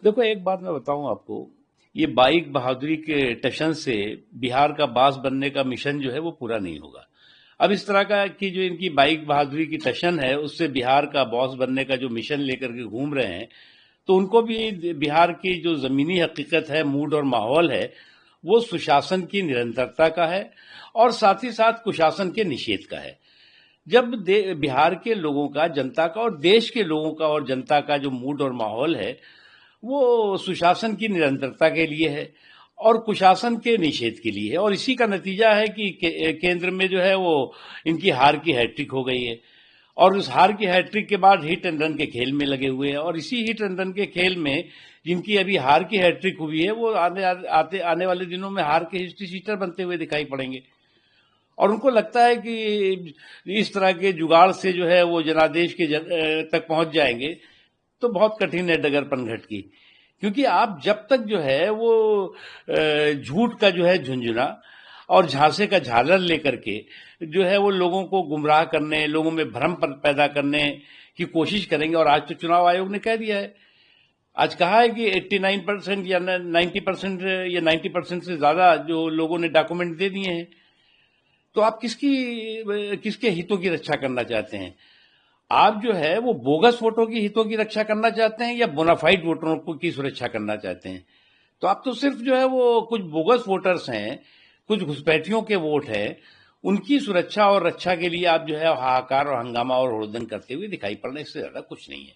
देखो, एक बात मैं बताऊं आपको। ये बाईक बहादुरी के टशन से बिहार का बास बनने का मिशन जो है वो पूरा नहीं होगा। अब इस तरह का कि जो इनकी बाईक बहादुरी की टशन है, उससे बिहार का बॉस बनने का जो मिशन लेकर के घूम रहे हैं, तो उनको भी बिहार की जो जमीनी हकीकत है, मूड और माहौल है, वो सुशासन की निरंतरता का है और साथ ही साथ कुशासन के निषेध का है। जब बिहार के लोगों का, जनता का और देश के लोगों का और जनता का जो मूड और माहौल है, वो सुशासन की निरंतरता के लिए है और कुशासन के निषेध के लिए है। और इसी का नतीजा है कि केंद्र में जो है वो इनकी हार की हैट्रिक हो गई है। और उस हार की हैट्रिक के बाद हिट एंड रन के खेल में लगे हुए हैं, और इसी हिट एंड रन के खेल में जिनकी अभी हार की हैट्रिक हुई है, वो आने वाले दिनों में हार के हिस्ट्री शीटर बनते हुए दिखाई पड़ेंगे। और उनको लगता है कि इस तरह के जुगाड़ से जो है वो जनादेश के तक पहुंच जाएंगे। तो बहुत कठिन है डगर पनघट की। क्योंकि आप जब तक जो है वो झूठ का जो है झुंझुना और झांसे का झालर लेकर के जो है वो लोगों को गुमराह करने, लोगों में भ्रम पैदा करने की कोशिश करेंगे। और आज तो चुनाव आयोग ने कह दिया है, आज कहा है कि 89% या 90% या 90% से ज्यादा जो लोगों ने डॉक्यूमेंट दे दिए हैं। तो आप किसके हितों की रक्षा करना चाहते हैं? आप जो है वो बोगस वोटों की हितों की रक्षा करना चाहते हैं या बोनाफाइड वोटरों की सुरक्षा करना चाहते हैं? तो आप तो सिर्फ जो है वो कुछ बोगस वोटर्स हैं, कुछ घुसपैठियों के वोट हैं, उनकी सुरक्षा और रक्षा के लिए आप जो है हाहाकार और हंगामा और हुड़दंग करते हुए दिखाई पड़ रहे हैं। इससे ज्यादा कुछ नहीं है।